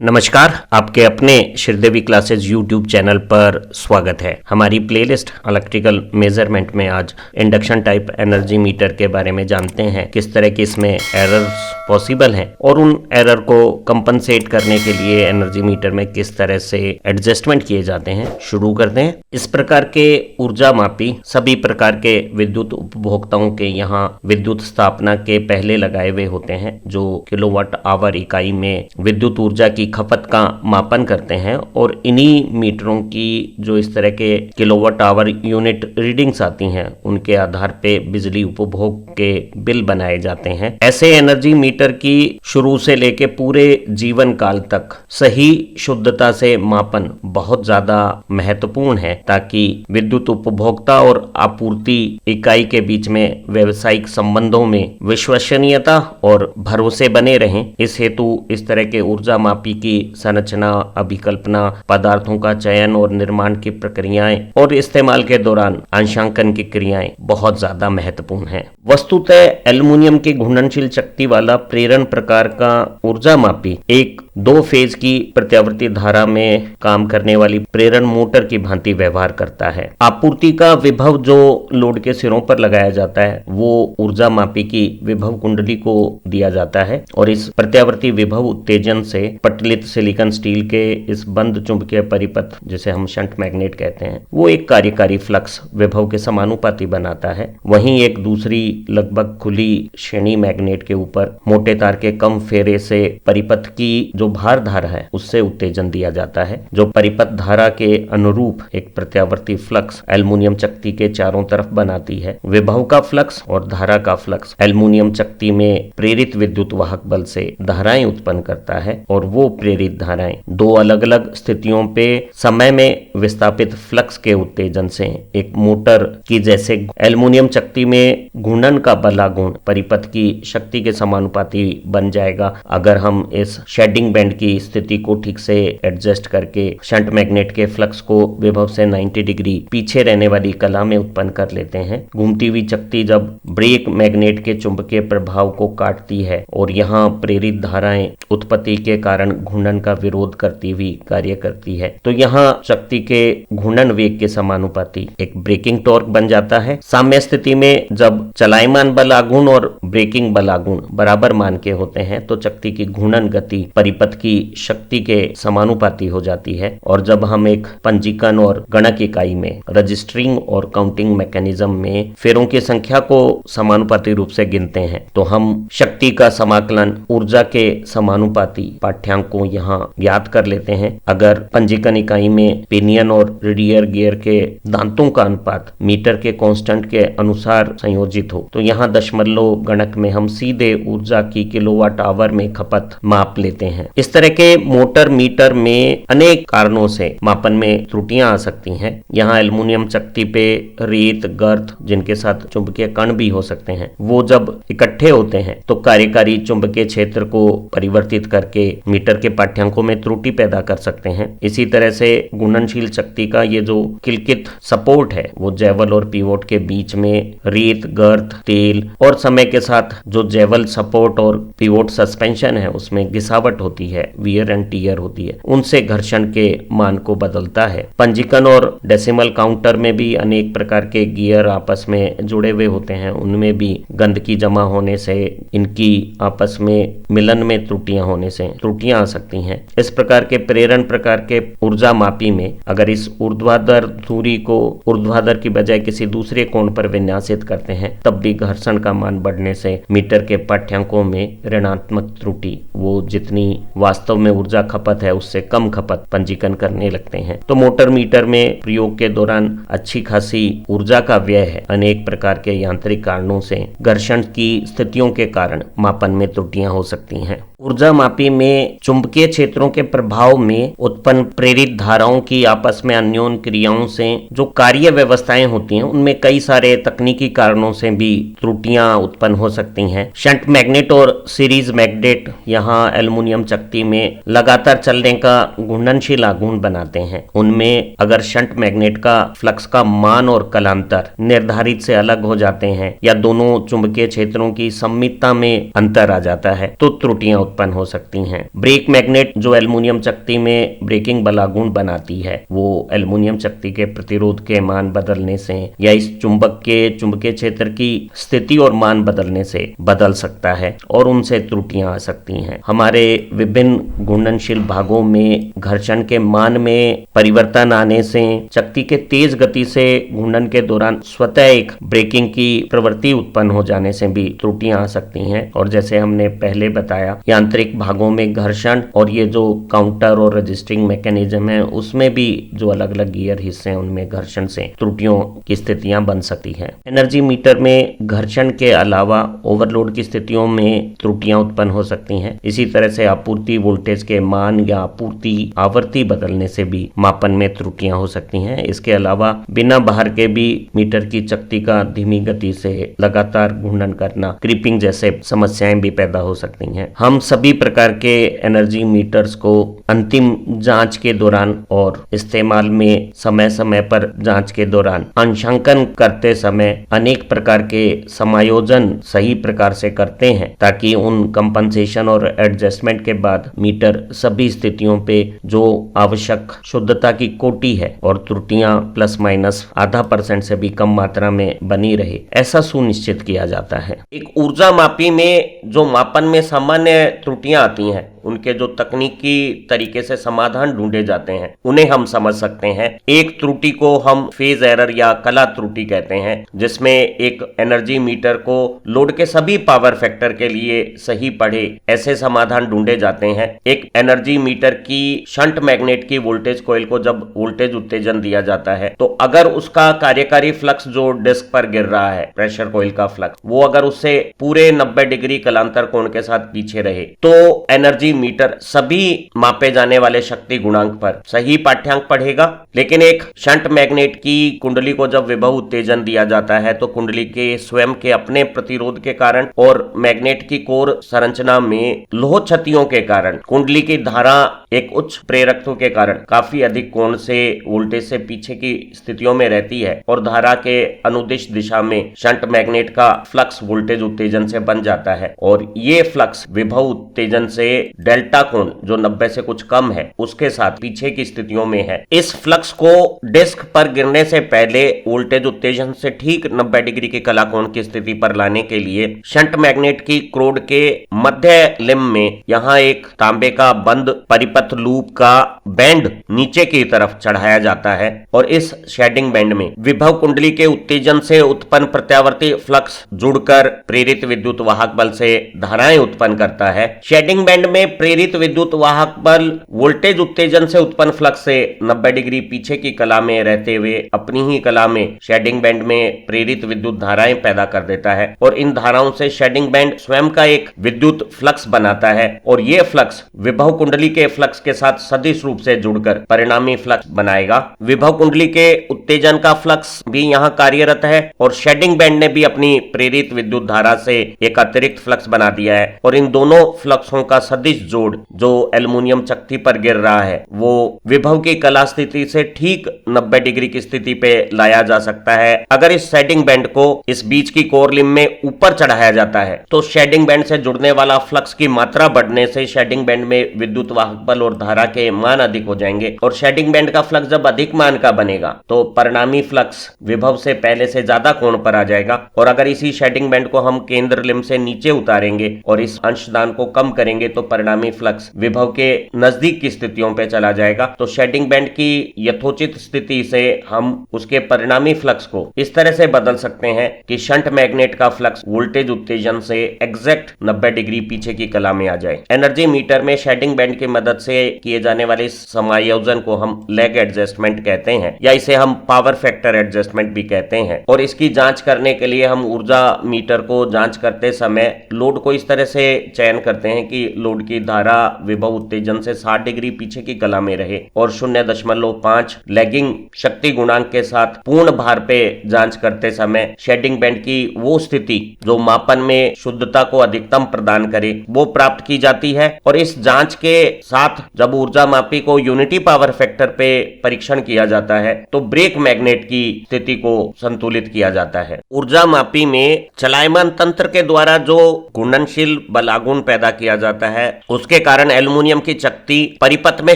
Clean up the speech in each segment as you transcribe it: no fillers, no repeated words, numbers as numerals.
नमस्कार, आपके अपने श्रीदेवी क्लासेज यूट्यूब चैनल पर स्वागत है। हमारी प्लेलिस्ट इलेक्ट्रिकल मेजरमेंट में आज इंडक्शन टाइप एनर्जी मीटर के बारे में जानते हैं, किस तरह के इसमें एरर्स पॉसिबल हैं और उन एरर को कंपनसेट करने के लिए एनर्जी मीटर में किस तरह से एडजस्टमेंट किए जाते हैं। शुरू करते हैं। इस प्रकार के ऊर्जा मापी सभी प्रकार के विद्युत उपभोक्ताओं के यहाँ विद्युत स्थापना के पहले लगाए हुए होते हैं, जो किलोवाट आवर इकाई में विद्युत ऊर्जा की खपत का मापन करते हैं और इन्हीं मीटरों की जो इस तरह के किलोवाट आवर यूनिट रीडिंग्स आती हैं, उनके आधार पे बिजली उपभोग के बिल बनाए जाते हैं। ऐसे एनर्जी मीटर की शुरू से लेके पूरे जीवन काल तक सही शुद्धता से मापन बहुत ज्यादा महत्वपूर्ण है, ताकि विद्युत उपभोक्ता और आपूर्ति इकाई के बीच में व्यवसायिक संबंधों में विश्वसनीयता और भरोसे बने रहें। इस हेतु इस तरह के ऊर्जा मापी की संरचना, अभिकल्पना, पदार्थों का चयन और निर्माण की प्रक्रियाएं और इस्तेमाल के दौरान अंशांकन की क्रियाएं बहुत ज्यादा महत्वपूर्ण हैं। वस्तुतः एल्युमिनियम की घूर्णनशील शक्ति वाला प्रेरण प्रकार का ऊर्जा मापी एक 2 फेज की प्रत्यावर्ती धारा में काम करने वाली प्रेरण मोटर की भांति व्यवहार करता है। आपूर्ति का विभव जो लोड के सिरों पर लगाया जाता है, वो ऊर्जा मापी की विभव कुंडली को दिया जाता है और इस प्रत्यावर्ती विभव उत्तेजन से पटलित सिलिकॉन स्टील के इस बंद चुंबकीय परिपथ, जिसे हम शंट मैग्नेट कहते हैं, वो एक कार्यकारी फ्लक्स विभव के समानुपाती बनाता है। वहीं एक दूसरी लगभग खुली श्रेणी मैग्नेट के ऊपर मोटे तार के कम फेरे से परिपथ की जो भार धारा है, उससे उत्तेजन दिया जाता है, जो परिपथ धारा के अनुरूप एक प्रत्यावर्ती फ्लक्स एल्युमिनियम चक्ति के चारों तरफ बनाती है। विभव का फ्लक्स और धारा का फ्लक्स एल्युमिनियम चक्ति में प्रेरित विद्युत वाहक बल से धाराएं उत्पन्न करता है और वो प्रेरित धाराएं 2 अलग अलग स्थितियों पे समय में विस्थापित फ्लक्स के उत्तेजन से एक मोटर की जैसे एल्युमिनियम चक्ति में घूर्णन का बलागुण परिपथ की शक्ति के समानुपाती बन जाएगा, अगर हम इस शेडिंग बैंड की स्थिति को ठीक से एडजस्ट करके शंट मैग्नेट के फ्लक्स को विभव से 90 डिग्री पीछे रहने वाली कला में उत्पन्न कर लेते हैं। घूमती हुई चक्ति जब ब्रेक मैग्नेट के चुंबकीय प्रभाव को काटती है और यहाँ प्रेरित धाराएं उत्पत्ति के कारण घूर्णन का विरोध करती हुई कार्य करती है, तो यहाँ शक्ति के घूर्णन वेग के समानुपाती एक ब्रेकिंग टॉर्क बन जाता है। साम्य स्थिति में जब चलायमान बल आघूर्ण और ब्रेकिंग बल आघूर्ण बराबर मान के होते हैं, तो चक्ति की घूर्णन गति परिपथ की शक्ति के समानुपाती हो जाती है। और जब हम एक पंजीकरण और गणक इकाई में रजिस्टरिंग और काउंटिंग मैकेनिज्म में फेरों की संख्या को समानुपाती रूप से गिनते हैं, तो हम शक्ति का समाकलन ऊर्जा के समानुपाती पाठ्यांक को यहाँ ज्ञात कर लेते हैं। अगर पंजीकरण इकाई में पिनियन और रियर गियर के दांतों का अनुपात मीटर के कांस्टेंट के अनुसार संयोजित हो, तो यहाँ दशमलव गणक में हम सीधे ऊर्जा की किलोवाट आवर में खपत माप लेते हैं। इस तरह के मोटर मीटर में अनेक कारणों से मापन में त्रुटियां आ सकती हैं। यहाँ एल्युमिनियम चक्ति पे रेत, गर्त, जिनके साथ चुंबकीय कण भी हो सकते हैं, वो जब इकट्ठे होते हैं तो कार्यकारी चुंबकीय क्षेत्र को परिवर्तित करके मीटर के पाठ्यांकों में त्रुटि पैदा कर सकते हैं। इसी तरह से घूर्णनशील शक्ति का ये जो किलकित सपोर्ट है, वो जैवल और पिवोट के बीच में रेत, गर्त, तेल और समय के साथ जो जैवल सपोर्ट और पिवोट सस्पेंशन है, उसमें घिसावट होती है, वियर एंड टीयर होती है, उनसे घर्षण के मान को बदलता है। पंजीकरण और डेसिमल काउंटर में भी अनेक प्रकार के गियर आपस में जुड़े हुए होते हैं, उनमें भी गंदगी जमा होने से, इनकी आपस में मिलन में त्रुटियां होने से त्रुटियां आ सकती हैं। इस प्रकार के प्रेरण प्रकार के ऊर्जा मापी में अगर इस ऊर्ध्वाधर धुरी को ऊर्ध्वाधर की बजाय किसी दूसरे कोण पर विन्यासित करते हैं, तब भी घर्षण का मान बढ़ने से मीटर के पाठ्यांकों में ऋणात्मक त्रुटि, वो जितनी वास्तव में ऊर्जा खपत है उससे कम खपत पंजीकरण करने लगते हैं। तो मोटर मीटर में प्रयोग के दौरान अच्छी खासी ऊर्जा का व्यय है। अनेक प्रकार के यांत्रिक कारणों से घर्षण की स्थितियों के कारण मापन में त्रुटियां हो सकती हैं। ऊर्जा मापी में चुंबकीय क्षेत्रों के प्रभाव में उत्पन्न प्रेरित धाराओं की आपस में अन्योन्य क्रियाओं से जो कार्य व्यवस्थाएं होती हैं, उनमें कई सारे तकनीकी कारणों से भी त्रुटियां उत्पन्न हो सकती हैं। शंट मैग्नेट और सीरीज मैग्नेट यहाँ एल्युमिनियम चक्ति चक्ति में लगातार चलने का घूर्णनशील आघूर्ण बनाते हैं। उनमें अगर शंट मैग्नेट का फ्लक्स का मान और कलांतर निर्धारित से अलग हो जाते हैं या दोनों चुंबकीय क्षेत्रों की सममितता में अंतर आ जाता है तो त्रुटियां उत्पन्न हो सकती हैं। ब्रेक मैग्नेट जो एल्युमिनियम चक्ति में ब्रेकिंग बल आघूर्ण बनाती है, वो एल्युमिनियम चक्ति के प्रतिरोध के मान बदलने से या इस चुंबक के चुंबकीय क्षेत्र की स्थिति और मान बदलने से बदल सकता है और उनसे त्रुटियां आ सकती हैं। हमारे विभिन्न घूर्णनशील भागों में घर्षण के मान में परिवर्तन आने से चक्ति के तेज गति से घूर्णन के दौरान स्वतः एक ब्रेकिंग की प्रवृत्ति उत्पन्न हो जाने से भी त्रुटियां आ सकती हैं। और जैसे हमने पहले बताया, यांत्रिक भागों में घर्षण और ये जो काउंटर और रजिस्टरिंग मैकेनिज्म है उसमें भी जो अलग अलग गियर हिस्से हैं उनमें घर्षण से त्रुटियों की स्थितियां बन सकती है। एनर्जी मीटर में घर्षण के अलावा ओवरलोड की स्थितियों में त्रुटियां उत्पन्न हो सकती हैं। इसी तरह से आपूर्ति वोल्टेज के मान या आपूर्ति आवृत्ति बदलने से भी मापन में त्रुटियां हो सकती हैं। इसके अलावा बिना भार के भी मीटर की चक्ति का धीमी गति से लगातार घूर्णन करना, क्रीपिंग जैसे समस्याएं भी पैदा हो सकती हैं। हम सभी प्रकार के एनर्जी मीटर्स को अंतिम जांच के दौरान और इस्तेमाल में समय समय पर जांच के दौरान अंशांकन करते समय अनेक प्रकार के समायोजन सही प्रकार से करते हैं ताकि उन कंपनसेशन और एडजस्टमेंट के बाद मीटर सभी स्थितियों पे जो आवश्यक शुद्धता की कोटि है और त्रुटियां प्लस माइनस % से भी कम मात्रा में बनी रहे, ऐसा सुनिश्चित किया जाता है। एक ऊर्जा मापी में जो मापन में सामान्य त्रुटियां आती हैं उनके जो तकनीकी तरीके से समाधान ढूंढे जाते हैं उन्हें हम समझ सकते हैं। एक त्रुटि को हम फेज एरर या कला त्रुटि कहते हैं, जिसमें एक एनर्जी मीटर को लोड के सभी पावर फैक्टर के लिए सही पढ़े ऐसे समाधान ढूंढे जाते हैं। एक एनर्जी मीटर की शंट मैग्नेट की वोल्टेज कॉइल को जब वोल्टेज उत्तेजन दिया जाता है तो अगर उसका कार्यकारी फ्लक्स जो डिस्क पर गिर रहा है, प्रेशर कॉइल का फ्लक्स, वो अगर उससे पूरे 90 डिग्री कलांतर कोण के साथ पीछे रहे तो एनर्जी मीटर सभी मापे जाने वाले शक्ति गुणांक पर सही पाठ्यांक पढ़ेगा। लेकिन एक शंट मैग्नेट की कुंडली को जब विभव उत्तेजन दिया जाता है तो कुंडली के स्वयं के अपने प्रतिरोध के कारण और मैग्नेट की कोर संरचना में लोह क्षतियों के कारण कुंडली की धारा एक उच्च प्रेरकत्व के कारण काफी अधिक कोण से वोल्टेज से पीछे की स्थितियों में रहती है और धारा के अनुदिश दिशा में शंट मैग्नेट का फ्लक्स वोल्टेज उत्तेजन से बन जाता है और ये फ्लक्स विभव उत्तेजन से डेल्टा कोण जो 90 से कुछ कम है उसके साथ पीछे की स्थितियों में है। इस फ्लक्स को डिस्क पर गिरने से पहले वोल्टेज उत्तेजन से ठीक 90 डिग्री के कला कोण की स्थिति पर लाने के लिए शंट मैग्नेट की क्रोड के मध्य लिम्ब में यहाँ एक तांबे का बंद परिपथ लूप का बैंड नीचे की तरफ चढ़ाया जाता है और इस शेडिंग बैंड में विभव कुंडली के उत्तेजन से उत्पन्न प्रत्यावर्ती फ्लक्स जुड़कर प्रेरित विद्युत वाहक बल से धाराएं उत्पन्न करता है। शेडिंग बैंड में प्रेरित विद्युत वाहक बल वोल्टेज उत्तेजन से उत्पन्न फ्लक्स से 90 डिग्री पीछे की कला में रहते हुए अपनी ही कला में शेडिंग बैंड में प्रेरित विद्युत धाराएं पैदा कर देता है और इन धाराओं से शेडिंग बैंड स्वयं का एक विद्युत फ्लक्स बनाता है और ये फ्लक्स विभव कुंडली के फ्लक्स के साथ सदिश रूप से जुड़कर परिणामी फ्लक्स बनाएगा। विभव कुंडली के उत्तेजन का फ्लक्स भी यहाँ कार्यरत है और शेडिंग बैंड ने भी अपनी प्रेरित विद्युत धारा से एक अतिरिक्त फ्लक्स बना दिया है और इन दोनों फ्लक्सों का सदिश जोड़ जो एल्युमिनियम चक्ति पर गिर रहा है वो विभव की कला स्थिति से ठीक 90 डिग्री की स्थिति पे लाया जा सकता है। अगर इस शेडिंग बैंड को इस बीच की कोर लिम्ब में ऊपर चढ़ाया जाता है तो शेडिंग बैंड से जुड़ने वाला फ्लक्स की मात्रा बढ़ने से शेडिंग बैंड में विद्युत वाहक बल और धारा के मान अधिक हो जाएंगे और शेडिंग बैंड का फ्लक्स जब अधिक मान का बनेगा तो परिणामी फ्लक्स विभव से पहले से ज्यादा कोण पर आ जाएगा और अगर इसी शेडिंग बैंड को हम केंद्र लिम्ब से नीचे उतारेंगे और इस अंशदान को कम करेंगे तो परिणामी फ्लक्स विभव के नजदीक की स्थितियों पे चला जाएगा। तो शेडिंग बैंड की यथोचित स्थिति से हम उसके परिणामी फ्लक्स को इस तरह से बदल सकते हैं कि शंट मैग्नेट का फ्लक्स वोल्टेज उत्तेजन से एग्जैक्ट 90 डिग्री पीछे की कला में आ जाए। एनर्जी मीटर में शेडिंग बैंड की मदद से किए जाने वाले इस समायोजन को हम लेग एडजस्टमेंट कहते हैं या इसे हम पावर फैक्टर एडजस्टमेंट भी कहते हैं और इसकी जांच करने के लिए हम ऊर्जा मीटर को जांच करते समय लोड को इस तरह से चयन करते हैं कि लोड की की धारा विभव उत्तेजन से 60 डिग्री पीछे की कला में रहे और 0.5 लैगिंग शक्ति गुणांक के साथ पूर्ण भार पे जांच करते समय शेडिंग बैंड की वो स्थिति जो मापन में शुद्धता को अधिकतम प्रदान करे वो प्राप्त की जाती है। और इस जांच के साथ जब ऊर्जा मापी को यूनिटी पावर फैक्टर पे परीक्षण किया जाता है तो ब्रेक मैग्नेट की स्थिति को संतुलित किया जाता है। ऊर्जा मापी में चलायमान तंत्र के द्वारा जो घूर्णनशील बलागुण पैदा किया जाता है उसके कारण एल्युमिनियम की चकती परिपथ में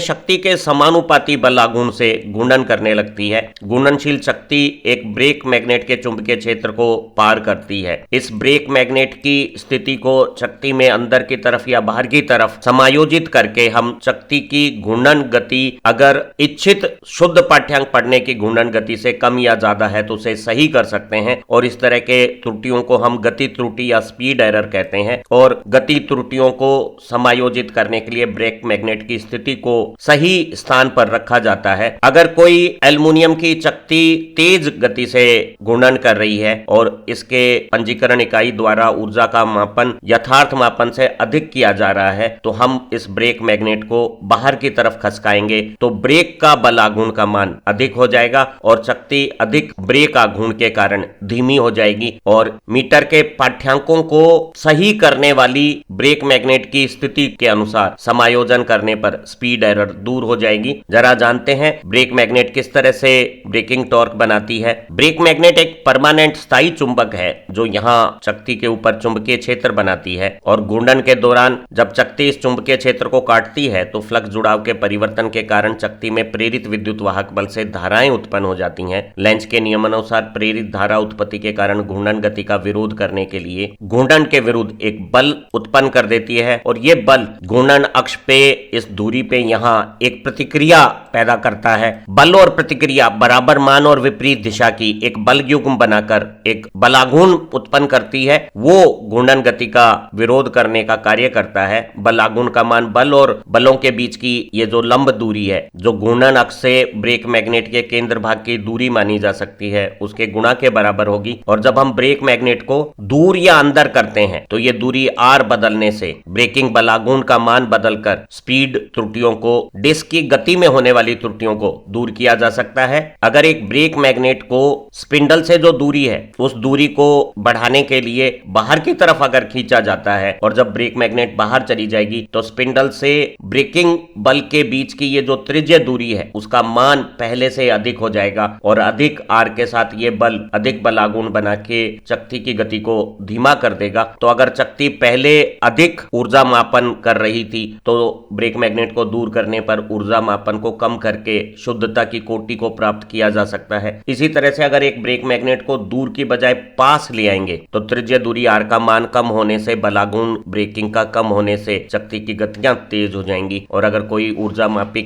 शक्ति के समानुपाती बलागुण से घूर्णन करने लगती है। घूर्णनशील चकती एक ब्रेक मैग्नेट के चुंबकीय क्षेत्र को पार करती है। इस ब्रेक मैग्नेट की स्थिति को चकती में अंदर की तरफ या बाहर की तरफ समायोजित करके हम चकती की घूर्णन गति अगर इच्छित शुद्ध पाठ्यांक पढ़ने की घूर्णन गति से कम या ज्यादा है तो उसे सही कर सकते हैं और इस तरह के त्रुटियों को हम गति त्रुटि या स्पीड एरर कहते हैं। और गति त्रुटियों को समायोजित करने के लिए ब्रेक मैग्नेट की स्थिति को सही स्थान पर रखा जाता है। अगर कोई एल्युमिनियम की चकती तेज गति से घूर्णन कर रही है और इसके पंजीकरण इकाई द्वारा ऊर्जा का मापन यथार्थ मापन से अधिक किया जा रहा है तो हम इस ब्रेक मैग्नेट को बाहर की तरफ खसकाएंगे तो ब्रेक का बल आघूर्ण का मान अधिक हो जाएगा और चकती अधिक ब्रेक आघूर्ण के कारण धीमी हो जाएगी और मीटर के पाठ्यांकों को सही करने वाली ब्रेक मैग्नेट की स्थिति के अनुसार समायोजन करने पर स्पीड एरर दूर हो जाएगी। जरा जानते हैं ब्रेक मैग्नेट किस तरह से ब्रेकिंग टॉर्क बनाती है। ब्रेक मैग्नेट एक परमानेंट स्थायी चुंबक है जो यहाँ चकती के ऊपर चुंबकीय क्षेत्र बनाती है और घूर्णन के दौरान जब चकती इस चुंबकीय क्षेत्र को काटती है तो फ्लक्स जुड़ाव के परिवर्तन के कारण चकती में प्रेरित विद्युत वाहक बल से धाराएं उत्पन्न हो जाती हैं। लेंज के नियमानुसार प्रेरित धारा उत्पत्ति के कारण घूर्णन गति का विरोध करने के लिए घूर्णन के विरुद्ध एक बल उत्पन्न कर देती है और ये बल घूर्णन अक्ष पे इस दूरी पे यहाँ एक प्रतिक्रिया पैदा करता है। बल और प्रतिक्रिया बराबर मान और विपरीत दिशा की एक बल युग्म बनाकर एक बलाघूर्ण उत्पन्न करती है। वो घूर्णन गति का विरोध करने का कार्य करता है। बलाघूर्ण का मान बल और बलों के बीच की ये जो लंब दूरी है जो घूर्णन अक्ष से ब्रेक मैग्नेट के केंद्र भाग की दूरी मानी जा सकती है उसके गुणा के बराबर होगी। और जब हम ब्रेक मैग्नेट को दूर या अंदर करते हैं तो ये दूरी r बदलने से ब्रेकिंग बलाघूर्ण का मान बदलकर स्पीड त्रुटियों को डिस्क की गति में होने वाली त्रुटियों को दूर किया जा सकता है। अगर एक ब्रेक मैग्नेट को स्पिंडल से जो दूरी है उस दूरी को बढ़ाने के लिए बाहर की तरफ अगर खींचा जाता है और जब ब्रेक मैग्नेट बाहर चली जाएगी तो स्पिंडल से ब्रेकिंग बल के बीच की ये जो त्रिज्य दूरी है उसका मान पहले से अधिक हो जाएगा और अधिक आर के साथ ये बल अधिक बलाघूर्ण बना के चकती की गति को धीमा कर देगा। तो अगर चकती पहले अधिक ऊर्जा मापन कर रही थी तो ब्रेक मैग्नेट को दूर करने पर ऊर्जा मापन को कम करके शुद्धता की कोटि को प्राप्त किया जा सकता है। इसी तरह से अगर एक ब्रेक मैग्नेट को दूर की बजाय पास ले आएंगे तो त्रिज्य दूरी आर का मान कम होने से बलाघूर्ण ब्रेकिंग का कम होने से चकती की गतियां तेज हो जाएंगी। और अगर कोई ऊर्जा मापी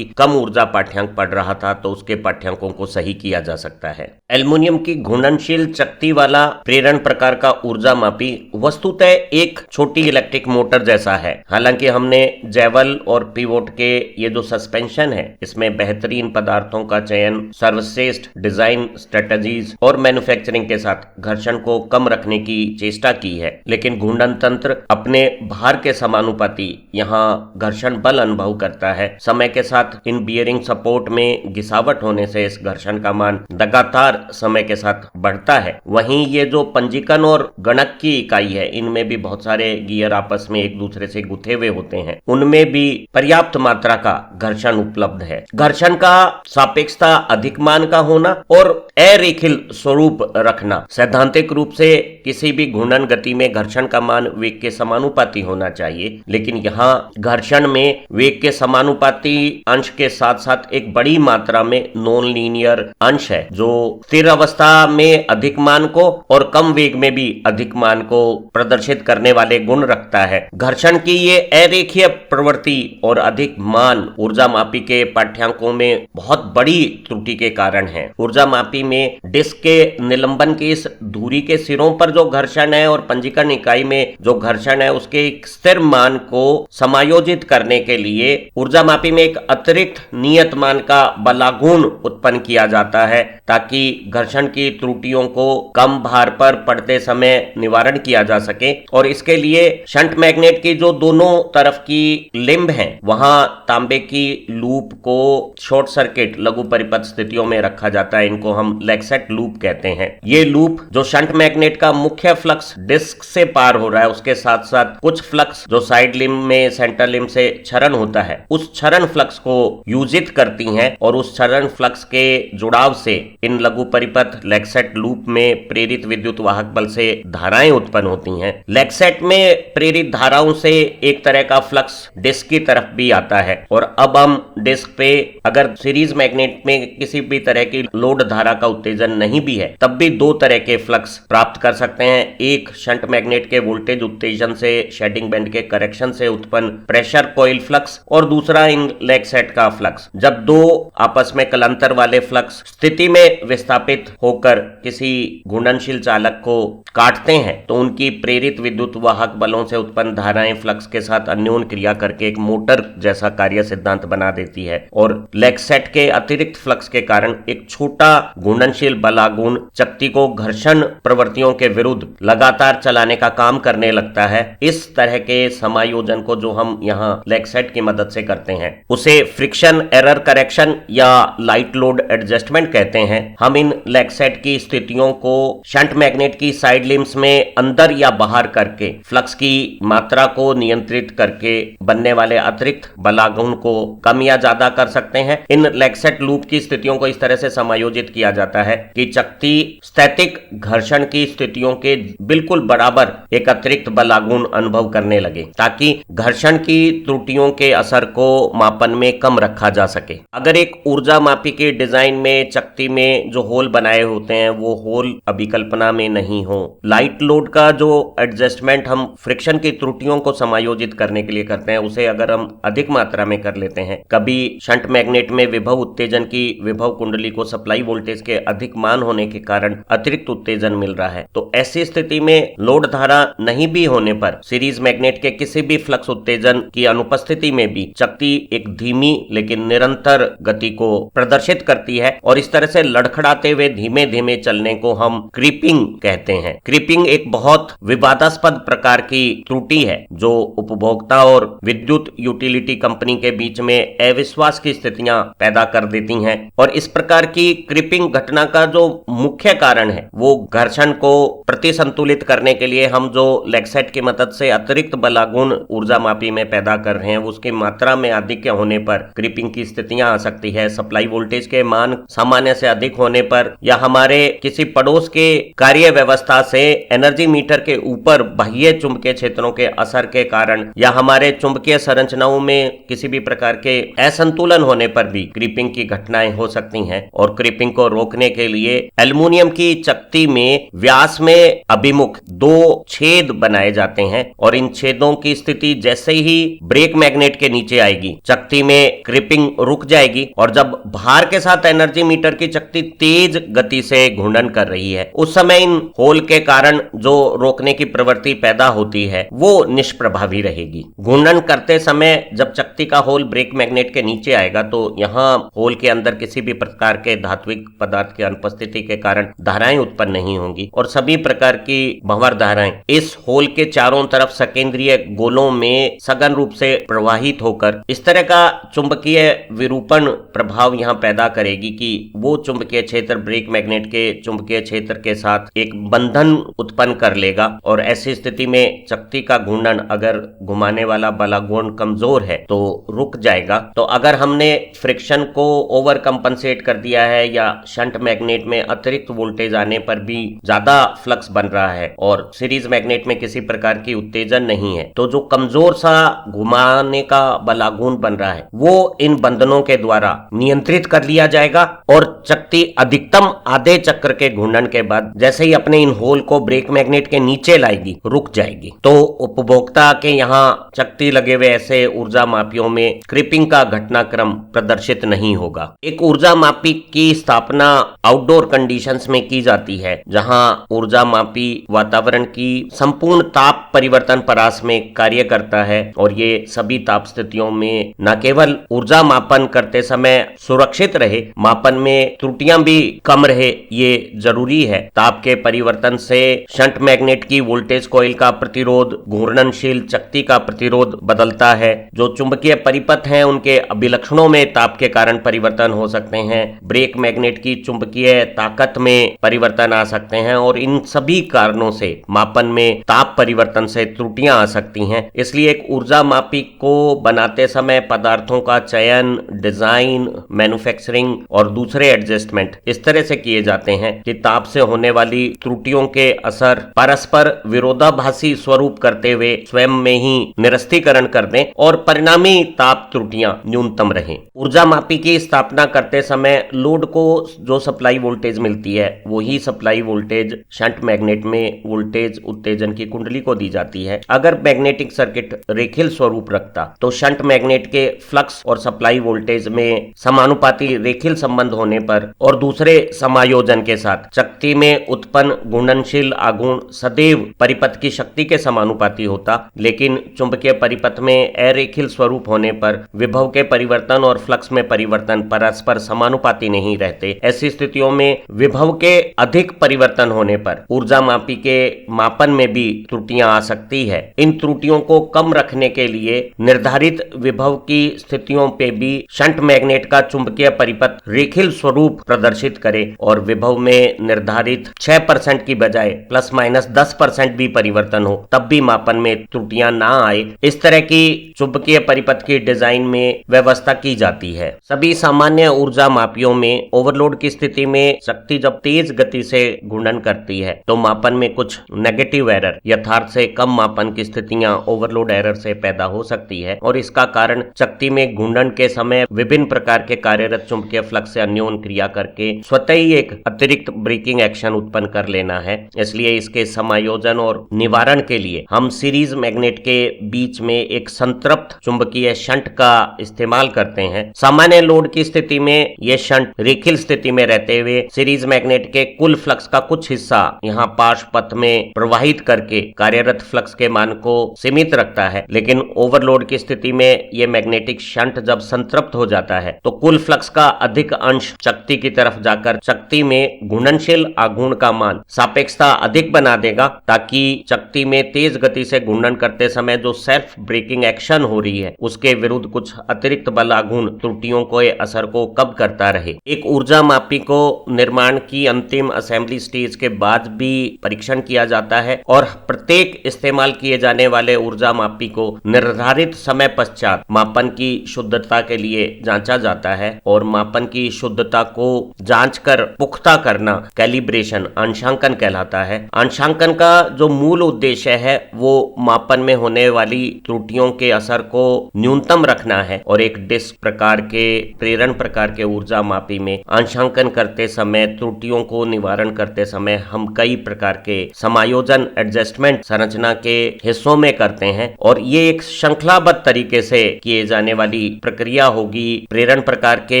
कम ऊर्जा पाठ्यांक पढ़ रहा था तो उसके पाठ्यांकों को सही किया जा सकता है। एल्युमिनियम की घूर्णनशील चकती वाला प्रेरण प्रकार का ऊर्जा मापी वस्तुतः एक छोटी इलेक्ट्रिक मोटर जैसा है। हालांकि हमने जैवल और पिवोट के ये जो सस्पेंशन है इसमें बेहतरीन पदार्थों का चयन, सर्वश्रेष्ठ डिजाइन स्ट्रेटजीज और मैन्युफैक्चरिंग के साथ घर्षण को कम रखने की चेष्टा की है। लेकिन घूर्णन तंत्र अपने भार के समानुपाती यहाँ घर्षण बल अनुभव करता है। समय के साथ इन बियरिंग सपोर्ट में घिसावट होने से इस घर्षण का मान लगातार समय के साथ बढ़ता है। वहीं ये जो पंजीकन और गणक की इकाई है इनमें भी बहुत सारे गियर आपस में एक दूसरे से गुथे हुए होते हैं, उनमें भी पर्याप्त मात्रा का घर्षण उपलब्ध है। घर्षण का सापेक्षता अधिक मान का होना और अरेखीय स्वरूप रखना। सैद्धांतिक रूप से किसी भी घूर्णन गति में घर्षण का मान वेग के समानुपाती होना चाहिए, लेकिन यहाँ घर्षण में वेग के समानुपाती अंश के साथ साथ एक बड़ी मात्रा में नॉन लीनियर अंश है जो स्थिर अवस्था में अधिक मान को और कम वेग में भी अधिक मान को प्रदर्शित करने वाले गुण रखता है। घर्षण की ये अरेखीय प्रवृत्ति और अधिक मान ऊर्जा मापी के पाठ्यांकों में बहुत बड़ी त्रुटि के कारण है। ऊर्जा मापी में डिस्क के निलंबन की इस धुरी के सिरों पर जो घर्षण है और पंजीकरण इकाई में जो घर्षण है उसके एक स्थिर मान को समायोजित करने के लिए ऊर्जा मापी में एक अतिरिक्त नियत मान का बलाघूर्ण उत्पन्न किया जाता है ताकि घर्षण की त्रुटियों को कम भार पर पड़ते समय निवारण किया जा सके। और इसके लिए शंट मैग्नेट की जो दोनों तरफ की लिंब है वहां तांबे की लूप को शॉर्ट सर्किट लघु परिपथ स्थितियों में रखा जाता है। इनको हम लेक्सेट लूप कहते हैं। ये लूप जो शंट मैग्नेट का मुख्य फ्लक्स डिस्क से पार हो रहा है, उसके साथ साथ कुछ फ्लक्स जो साइड लिंब में सेंटर लिंब से क्षरण होता है, उस क्षरण फ्लक्स को यूजित करती हैं और उस क्षरण फ्लक्स के जुड़ाव से इन लघु परिपथ लेक्सेट लूप में प्रेरित विद्युत वाहक बल से धाराएं उत्पन्न होती हैं। लेक्सेट में प्रेरित धाराओं से एक तरह का फ्लक्स डिस्क की तरफ भी आता है और अब हम डिस्क पे अगर सीरीज मैग्नेट में किसी भी तरह की लोड धारा का उत्तेजन नहीं भी है तब भी दो तरह के फ्लक्स प्राप्त कर सकते हैं। एक शंट मैग्नेट के वोल्टेज उत्तेजन से शेडिंग बैंड के करेक्शन से उत्पन्न प्रेशर कॉइल फ्लक्स और दूसरा इन लेक्सेट का फ्लक्स। जब दो आपस में कलांतर वाले फ्लक्स स्थिति में विस्थापित होकर किसी घूर्णनशील चालक को काटते हैं तो उनकी प्रेरित विद्युत वाहक बलों से उत्पन्न धाराएं फ्लक्स के साथ अन्योन क्रिया करके एक मोटर जैसा कार्य सिद्धांत बना देती है और लेक्सेट के अतिरिक्त फ्लक्स के कारण एक छोटा घूर्णनशील बलागुण चक्ति को घर्षण प्रवृत्तियों के विरुद्ध लगातार चलाने का काम करने लगता है। इस तरह के समायोजन को जो हम यहाँ लेक्सेट की मदद से करते हैं उसे फ्रिक्शन एरर करेक्शन या लाइट लोड एडजस्टमेंट कहते हैं। हम इन लेक्सेट की स्थितियों को शंट मैग्नेट की साइड लिम्स में अंदर या बाहर करके फ्लक्स की मात्रा को नियंत्रित करके बनने वाले अतिरिक्त बलागुण को कम या ज्यादा कर सकते हैं। इन लेक्सेट लूप की स्थितियों को इस तरह से समायोजित किया जाता है कि चक्ति स्थैतिक घर्षण की स्थितियों के बिल्कुल बराबर एक अतिरिक्त बलागुण अनुभव करने लगे ताकि घर्षण की त्रुटियों के असर को मापन में कम रखा जा सके। अगर एक ऊर्जा मापी के डिजाइन में चक्ति में जो होल बनाए होते हैं वो होल अभिकल्पना में नहीं हो, लाइट लोड का जो एडजस्टमेंट हम फ्रिक्शन की त्रुटियों को समायोजित करने के लिए करते हैं उसे अगर हम अधिक मात्रा में कर लेते हैं, कभी शंट मैग्नेट में विभव उत्तेजन की विभव कुंडली को सप्लाई वोल्टेज के अधिक मान होने के कारण अतिरिक्त उत्तेजन मिल रहा है, तो ऐसी स्थिति में लोड धारा नहीं भी होने पर सीरीज मैग्नेट के किसी भी फ्लक्स उत्तेजन की अनुपस्थिति में भी चक्ति एक धीमी लेकिन निरंतर गति को प्रदर्शित करती है और इस तरह से लड़खड़ाते हुए धीमे धीमे चलने को हम क्रीपिंग कहते हैं। क्रीपिंग एक बहुत विवादास्पद प्रकार की त्रुटि है जो उपभोक्ता और विद्युत यूटिलिटी कंपनी के बीच में अविश्वास की स्थितियां पैदा कर देती हैं और इस प्रकार की क्रीपिंग घटना का जो मुख्य कारण है वो घर्षण को प्रतिसंतुलित करने के लिए हम जो लेक्सेट की मदद से अतिरिक्त बलागुण ऊर्जा मापी में पैदा कर रहे हैं उसकी मात्रा में अधिक होने पर क्रीपिंग की स्थितियां आ सकती है। सप्लाई वोल्टेज के मान सामान्य से अधिक होने पर या हमारे किसी पड़ोस के कार्य व्यवस्था से एनर्जी मीटर के ऊपर बाह्य चुंबकीय क्षेत्रों के असर के कारण या हमारे चुंबकीय संरचनाओं में किसी भी प्रकार के असंतुलन होने पर भी क्रीपिंग की घटनाएं हो सकती हैं और क्रीपिंग को रोकने के लिए एल्युमिनियम की चक्ति में व्यास में अभिमुख दो छेद बनाए जाते हैं और इन छेदों की स्थिति जैसे ही ब्रेक मैग्नेट के नीचे आएगी चक्ति में क्रीपिंग रुक जाएगी और जब भार के साथ एनर्जी मीटर की चक्ति तेज गति से घूर्णन कर रही है उस समय इन होल के कारण जो रोकने की प्रवृत्ति पैदा होती है वो निष्प्रभावी रहेगी। घूर्णन करते समय जब चक्ति का होल ब्रेक मैग्नेट के नीचे आएगा तो यहाँ होल के अंदर किसी भी प्रकार के धात्विक पदार्थ की अनुपस्थिति के कारण धाराएं उत्पन्न नहीं होंगी और सभी प्रकार की भंवर धाराएं इस होल के चारों तरफ सकेंद्रीय गोलों में सघन रूप से प्रवाहित होकर इस तरह का चुंबकीय विरूपण प्रभाव यहाँ पैदा करेगी कि वो चुंबकीय क्षेत्र ब्रेक मैग्नेट के चुंबकीय क्षेत्र के साथ एक बंधन उत्पन्न कर लेगा और ऐसी स्थिति में चक्ति का घूर्णन अगर घुमाने वाला बलागुण कमजोर है तो रुक जाएगा। तो अगर हमने फ्रिक्शन को ओवर कंपनसेट कर दिया है या शंट मैग्नेट में अतिरिक्त वोल्टेज आने पर भी ज्यादा फ्लक्स बन रहा है और सीरीज मैग्नेट में किसी प्रकार की उत्तेजन नहीं है तो जो कमजोर सा घुमाने का बलागुण बन रहा है वो इन बंधनों के द्वारा नियंत्रित कर लिया जाएगा और चक्ति अधिकतम आधे चक्र के घूर्णन के बाद जैसे ही अपने इन होल को ब्रेक मैग्नेट के नीचे लाएगी रुक जाएगी। तो उपभोक्ता के यहाँ चक्ति लगे हुए ऐसे ऊर्जा मापियों में क्रीपिंग का घटनाक्रम प्रदर्शित नहीं होगा। एक ऊर्जा मापी की स्थापना आउटडोर कंडीशंस में की जाती है जहां ऊर्जा मापी वातावरण की संपूर्ण ताप परिवर्तन परास में कार्य करता है और ये सभी ताप स्थितियों में न केवल ऊर्जा मापन करते समय सुरक्षित रहे, मापन में त्रुटियां भी कम रहे, ये जरूरी है। ताप के परिवर्तन से शंट मैग्नेट की वोल्टेज कॉइल का प्रतिरोध, घूर्णनशील चक्ति का प्रतिरोध बदलता है। जो चुंबकीय परिपथ हैं उनके अभिलक्षणों में ताप के कारण परिवर्तन हो सकते हैं। ब्रेक मैग्नेट की चुंबकीय ताकत में परिवर्तन आ सकते हैं और इन सभी कारणों से मापन में ताप परिवर्तन से त्रुटियां आ सकती हैं। इसलिए एक ऊर्जा मापी को बनाते समय पदार्थों का चयन, डिजाइन, मैन्युफैक्चरिंग और दूसरे एडजस्टमेंट इस तरह से किए जाते हैं कि ताप से होने वाली त्रुटियों के असर परस्पर विरोधाभासी स्वरूप करते हुए स्वयं में ही निरस्तीकरण कर दें और परिणामी ताप त्रुटियां न्यूनतम रहें। ऊर्जा मापी की स्थापना करते समय लोड को जो सप्लाई वोल्टेज मिलती है वही सप्लाई वोल्टेज शंट मैग्नेट में वोल्टेज उत्तेजन की कुंडली को दी जाती है। अगर मैग्नेटिक सर्किट रेखीय स्वरूप रखता तो शंट मैग्नेट के फ्लक्स और सप्लाई वोल्टेज में समानुपाती रेखीय संबंध होने पर और दूसरे समायोजन के साथ चक्ति में उत्पन्न घूर्णनशील आघूर्ण सदैव परिपथ की शक्ति के समानुपाती होता, लेकिन चुंबकीय परिपथ में अरेखीय स्वरूप होने पर विभव के परिवर्तन और फ्लक्स में परिवर्तन परस्पर समानुपाती नहीं रहते। ऐसी स्थितियों में विभव के अधिक परिवर्तन होने पर ऊर्जा मापी के मापन में भी त्रुटियां आ सकती है। इन त्रुटियों को कम रखने के लिए निर्धारित विभव की स्थितियों पे भी शंट मैग्नेट का चुंबकीय परिपथ रेखीय स्वरूप प्रदर्शित करे और विभव में निर्धारित 6% की बजाय प्लस माइनस 10% भी परिवर्तन हो, तब भी मापन में त्रुटियां ना आए। इस तरह की चुंबकीय परिपथ की डिजाइन में व्यवस्था की जाती है। सभी सामान्य ऊर्जा मापियों में ओवरलोड की स्थिति में शक्ति जब तेज गति से घूर्णन करती है तो मापन में कुछ नेगेटिव एरर, यथार्थ से कम मापन की स्थितियां ओवरलोड एरर से पैदा हो सकती है और इसका कारण चक्ति में घूर्णन के समय विभिन्न प्रकार के कार्यरत चुंबकीय फ्लक्स से अन्योन क्रिया करके स्वतः ही एक अतिरिक्त ब्रेकिंग एक्शन उत्पन्न कर लेना है। इसलिए इसके समायोजन और निवारण के लिए हम सीरीज मैग्नेट के बीच में एक संतृप्त चुंबकीय शंट का इस्तेमाल करते हैं। सामान्य लोड की स्थिति में यह शंट रेखीय स्थिति में रहते हुए सीरीज मैग्नेट के कुल फ्लक्स का कुछ हिस्सा यहाँ पार्श्व पथ में प्रवाहित करके कार्यरत फ्लक्स के मान को सीमित रखता है, लेकिन ओवरलोड की स्थिति में यह मैग्नेटिक शंट जब संतृप्त हो जाता है तो कुल फ्लक्स का अधिक अंश चक्ति की तरफ जाकर चक्ति में घूर्णनशील आघूर्ण का मान सापेक्षता अधिक बना देगा, ताकि चक्ति में तेज गति से घूर्णन करते समय जो सेल्फ ब्रेकिंग एक्शन हो रही है उसके विरुद्ध कुछ अतिरिक्त बल आघूर्ण त्रुटियों के असर को कम करता रहे। एक ऊर्जा मापी को निर्माण की अंतिम असेंबली स्टेज के बाद भी परीक्षण किया जाता है और प्रत्येक इस्तेमाल किए जाने वाले ऊर्जा मापी को निर्धारित समय पश्चात मापन की शुद्धता के लिए जांचा जाता है और मापन की शुद्धता को जांचकर पुख्ता करना कैलिब्रेशन अंशांकन कहलाता है। अंशांकन का जो मूल उद्देश्य है वो मापन में होने वाली त्रुटियों के असर को न्यूनतम रखना है और एक डिस्क प्रकार के प्रेरण प्रकार के ऊर्जा मापी में अंशांकन करते समय त्रुटियों को निवारण करते समय हम कई प्रकार के समायोजन एडजस्टमेंट संरचना के हिस्सों में करते हैं और ये एक श्रृंखलाबद्ध तरीके से किए जाने वाली प्रक्रिया होगी प्रेरण प्रकार के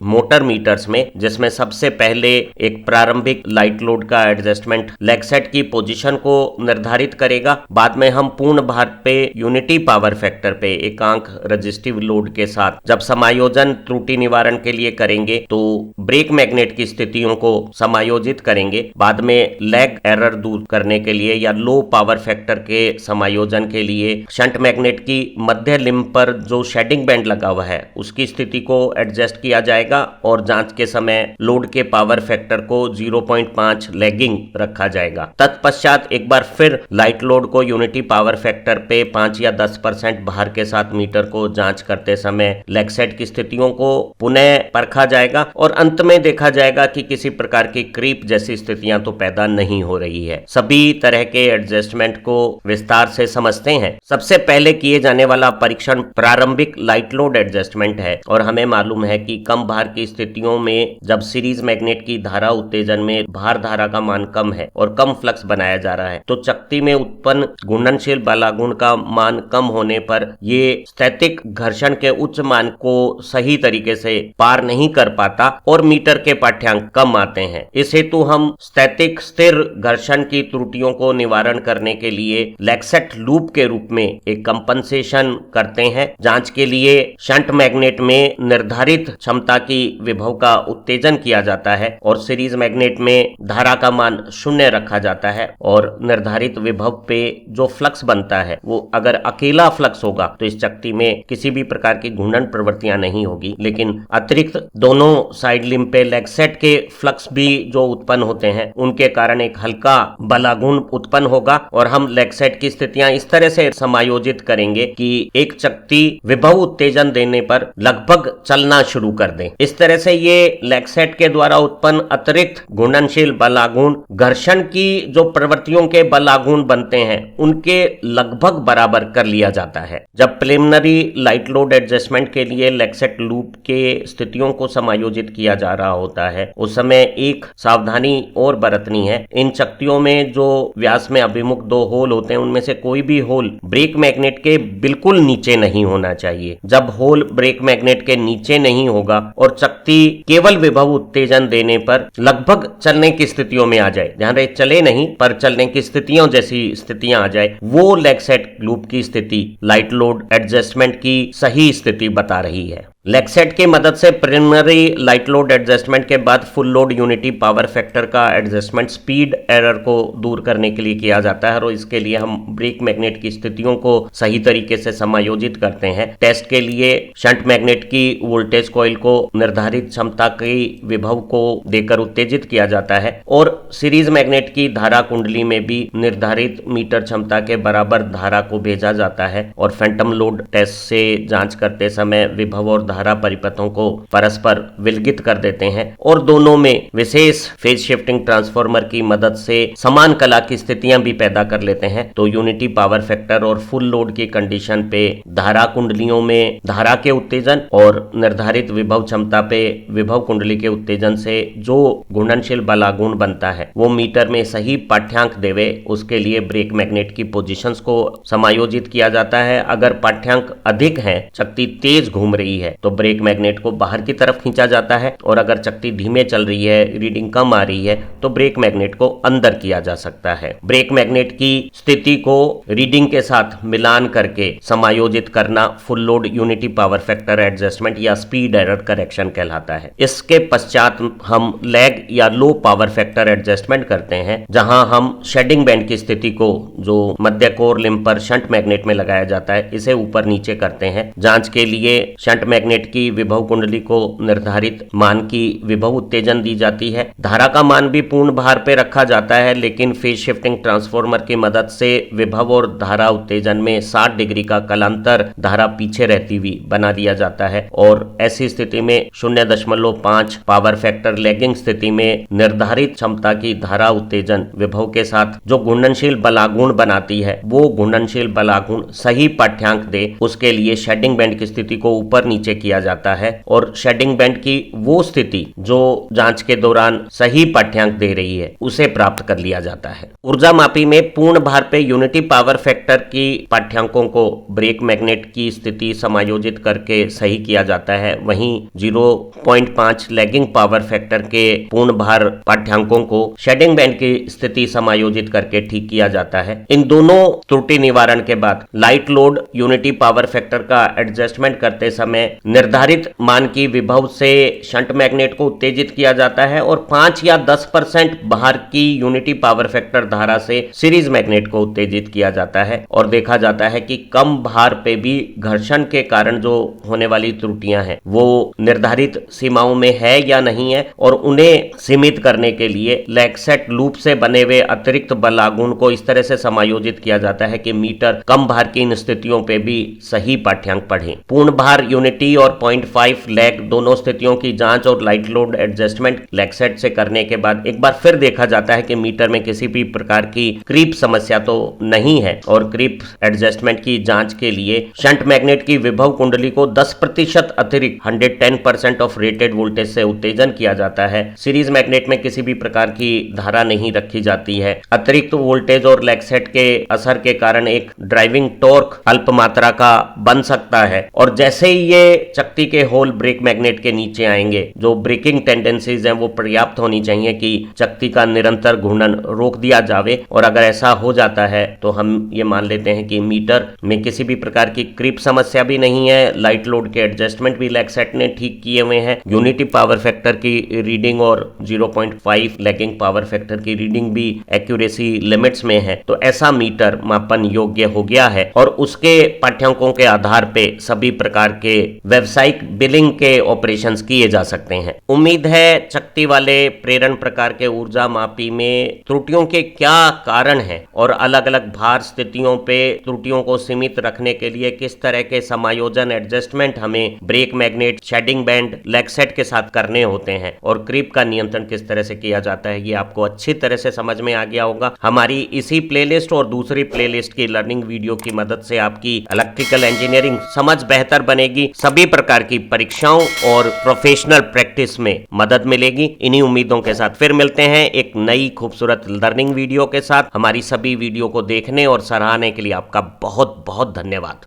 मोटर मीटर्स में, जिसमें सबसे पहले एक प्रारंभिक लाइट लोड का एडजस्टमेंट लेग सेट की पोजीशन को निर्धारित करेगा। बाद में हम पूर्ण भार पे यूनिटी पावर फैक्टर पे एकांक रेजिस्टिव लोड के साथ जब समायोजन त्रुटि निवारण के लिए करेंगे तो ब्रेक मैग्नेट की स्थितियों को समायोजित करेंगे। बाद में लैग एरर दूर करने के लिए या लो पावर फैक्टर के समायोजन के लिए शंट मैग्नेट की मध्य लिम्ब पर जो शेडिंग बैंड लगा हुआ है उसकी स्थिति को एडजस्ट किया जाएगा और जांच के समय लोड के पावर फैक्टर को 0.5 लैगिंग रखा जाएगा। तत्पश्चात एक बार फिर लाइट लोड को यूनिटी पावर फैक्टर पे 5 या 10% भार के साथ मीटर को जांच करते समय लेग सेट की स्थितियों को पुनः परखा जाएगा और अंत में देखा जाएगा कि किसी प्रकार की क्रीप जैसी स्थितियां तो पैदा नहीं हो रही है। सभी तरह के एडजस्टमेंट को विस्तार से समझते हैं। सबसे पहले किए जाने वाला परीक्षण प्रारंभिक लाइट लोड एडजस्टमेंट है और हमें मालूम है कि कम भार की स्थितियों में जब सीरीज मैग्नेट की धारा उत्तेजन में भार धारा का मान कम है और कम फ्लक्स बनाया जा रहा है तो चक्ति में उत्पन्न घूर्णनशील बलागुण का मान कम होने पर ये स्थैतिक घर्षण के उच्च मान को सही तरीके से पार नहीं कर पाता और मीटर के पाठ्यांक कम आते हैं। इस हेतु हम स्थैतिक स्थिर घर्षण की त्रुटियों को निवारण करने के लिए लेक्सेट लूप के रूप में एक कंपनसेशन करते हैं। जांच के लिए शंट मैग्नेट में निर्धारित क्षमता की विभव का उत्तेजन किया जाता है और सीरीज मैग्नेट में धारा का मान 0 रखा जाता है और निर्धारित विभव पे जो फ्लक्स बनता है वो अगर अकेला फ्लक्स होगा तो इस चकती में किसी भी प्रकार की घूर्णन प्रवृत्तियां नहीं होगी, लेकिन अतिरिक्त दोनों साइड लिम्ब पे लेग सेट के फ्लक्स भी जो उत्पन्न होते हैं उनके कारण एक हल्का बलागुण उत्पन्न होगा और हम लेग सेट की स्थितियां इस तरह से समायोजित करेंगे कि एक चकती विभव उत्तेजन देने पर लगभग चलना शुरू कर दे। इस तरह से ये लेग सेट के द्वारा उत्पन्न अतिरिक्त घूर्णनशील बलागुण घर्षण की जो प्रवृत्तियों के बलागुण बनते हैं उनके लगभग बराबर कर लिया जाता है। जब प्रिलिमिनरी लाइट लोड एडजस्टमेंट के लिए लेग सेट लूप के स्थितियों को समायोजित किया जा रहा होता है उस समय एक सावधानी और बरतनी है। इन चकतियों में जो व्यास में अभिमुख दो होल होते हैं उनमें से कोई भी होल ब्रेक मैग्नेट के बिल्कुल नीचे नहीं होना चाहिए। जब होल ब्रेक मैग्नेट के नीचे नहीं होगा और चकती केवल विभव उत्तेजन देने पर लगभग चलने की स्थितियों में आ जाए, ध्यान रहे चले नहीं पर चलने की स्थितियों जैसी स्थितियां आ जाए, वो लेग सेट लूप की स्थिति लाइट लोड एडजस्टमेंट की सही स्थिति बता रही है। लेग सेट की मदद से प्रिलिमिनरी लाइट लोड एडजस्टमेंट के बाद full load unity power factor का एडजस्टमेंट स्पीड एरर को दूर करने के लिए किया जाता है और इसके लिए हम ब्रेक मैग्नेट की स्थितियों को सही तरीके से समायोजित करते हैं। टेस्ट के लिए शंट मैग्नेट की वोल्टेज कॉइल को निर्धारित क्षमता की विभव को देकर उत्तेजित किया जाता है और सीरीज मैग्नेट की धारा कुंडली में भी निर्धारित मीटर क्षमता के बराबर धारा को भेजा जाता है और फैंटम लोड टेस्ट से जांच करते समय विभव और धारा परिपथों को परस्पर विलगित कर देते हैं और दोनों में विशेष फेज शिफ्टिंग ट्रांसफार्मर की मदद से समान कला की स्थितियां भी पैदा कर लेते हैं। तो यूनिटी पावर फैक्टर और फुल लोड की कंडीशन पे धारा कुंडलियों में धारा के उत्तेजन और निर्धारित विभव क्षमता पे विभव कुंडली के उत्तेजन से जो घूर्णनशील बलागुण बनता है वो मीटर में सही पाठ्यांक देवे, उसके लिए ब्रेक मैग्नेट की पोजीशंस को समायोजित किया जाता है। अगर पाठ्यांक अधिक है, चकती तेज घूम रही है तो ब्रेक मैग्नेट को बाहर की तरफ खींचा जाता है और अगर चकती धीमे चल रही है, रीडिंग कम आ रही है तो ब्रेक मैग्नेट को अंदर किया जा सकता है। ब्रेक मैग्नेट की स्थिति को रीडिंग के साथ मिलान करके समायोजित करना full load unity power factor adjustment या स्पीड एरर करेक्शन कहलाता है। इसके पश्चात हम लैग या लो पावर फैक्टर एडजस्टमेंट करते हैं जहां हम शेडिंग बैंड की स्थिति को जो मध्य कोर लिम्ब पर शंट मैग्नेट में लगाया जाता है इसे ऊपर नीचे करते हैं। जांच के लिए शंट मैग्नेट की विभव कुंडली को निर्धारित मान की विभव उत्तेजन दी जाती है। धारा का मान भी पूर्ण भार पे रखा जाता है लेकिन फेज शिफ्टिंग ट्रांसफार्मर की मदद से विभव और धारा उत्तेजन में 60 डिग्री का कलांतर धारा पीछे रहती हुई बना दिया जाता है और ऐसी स्थिति में 0.5 पावर फैक्टर लैगिंग स्थिति में निर्धारित क्षमता की धारा उत्तेजन विभव के साथ जो घूर्णनशील बलागुण बनाती है वो घूर्णनशील बलागुण सही पाठ्यांक दे, उसके लिए शेडिंग बैंड की स्थिति को ऊपर नीचे किया जाता है और शेडिंग बैंड की वो स्थिति जो जांच के दौरान सही पाठ्यांक दे रही है उसे प्राप्त कर लिया जाता है। ऊर्जा मापी में पूर्ण भार पे यूनिटी पावर फैक्टर की पाठ्यांकों को ब्रेक मैग्नेट की स्थिति समायोजित करके सही किया जाता है, वहीं 0.5 लैगिंग पावर फैक्टर के पूर्ण भार पाठ्यांकों को शेडिंग बैंड की स्थिति समायोजित करके ठीक किया जाता है। इन दोनों त्रुटि निवारण के बाद light load unity power factor का एडजस्टमेंट करते समय निर्धारित मान की विभव से शंट मैग्नेट को उत्तेजित किया जाता है और 5 या 10% भार की यूनिटी पावर फैक्टर धारा से सीरीज मैग्नेट को उत्तेजित किया जाता है और देखा जाता है कि कम भार पे भी घर्षण के कारण जो होने वाली त्रुटियां हैं वो निर्धारित सीमाओं में है या नहीं है और उन्हें सीमित करने के लिए लेग सेट लूप से बने हुए अतिरिक्त बलागुण को इस तरह से समायोजित किया जाता है कि मीटर कम भार की इन स्थितियों पे भी सही पाठ्यांक पढ़े। पूर्ण भार यूनिटी और 0.5 लैग दोनों स्थितियों की जांच और light load adjustment leg set से करने के बाद एक बार फिर देखा जाता है कि मीटर में किसी भी प्रकार की क्रीप समस्या तो नहीं है और क्रीप एडजस्टमेंट की जांच के लिए शंट मैग्नेट की विभव कुंडली को 10% अतिरिक्त 110% ऑफ रेटेड वोल्टेज से उत्तेजन किया जाता है। सीरीज मैग्नेट में किसी भी प्रकार की धारा नहीं रखी जाती है। अतिरिक्त वोल्टेज और लेग सेट के असर के कारण एक ड्राइविंग टॉर्क अल्प मात्रा का बन सकता है और जैसे ही ये चकती के होल ब्रेक मैग्नेट के नीचे आएंगे। जो ब्रेकिंग टेंडेंसीज हैं वो पर्याप्त होनी चाहिए कि चकती का निरंतर घूर्णन रोक दिया जावे, और अगर ऐसा हो जाता है तो हम ये मान लेते हैं कि मीटर में किसी भी प्रकार की क्रीप समस्या भी नहीं है। लाइट लोड के एडजस्टमेंट भी लैक्सेट ने ठीक किए हुए हैं। यूनिटी पावर फैक्टर की रीडिंग और 0.5 लैगिंग पावर फैक्टर की रीडिंग भी एक्यूरेसी लिमिट्स में है। तो ऐसा मीटर मापन योग्य हो गया है और उसके पाठ्यांकों के आधार पे सभी प्रकार के व्यावसायिक बिलिंग के ऑपरेशंस किए जा सकते हैं। उम्मीद है चकती वाले प्रेरण प्रकार के ऊर्जा मापी में त्रुटियों के क्या कारण हैं और अलग अलग भार स्थितियों पे त्रुटियों को सीमित रखने के लिए किस तरह के समायोजन एडजस्टमेंट हमें ब्रेक मैग्नेट, शेडिंग बैंड, लैक्सेट के साथ करने होते हैं और क्रीप का नियंत्रण किस तरह से किया जाता है, ये आपको अच्छी तरह से समझ में आ गया होगा। हमारी इसी प्लेलिस्ट और दूसरी प्लेलिस्ट की लर्निंग वीडियो की मदद से आपकी इलेक्ट्रिकल इंजीनियरिंग समझ बेहतर बनेगी। सभी प्रकार की परीक्षाओं और प्रोफेशनल प्रैक्टिस में मदद मिलेगी। इन्हीं उम्मीदों के साथ फिर मिलते हैं एक नई खूबसूरत लर्निंग वीडियो के साथ। हमारी सभी वीडियो को देखने और सराहने के लिए आपका बहुत बहुत धन्यवाद।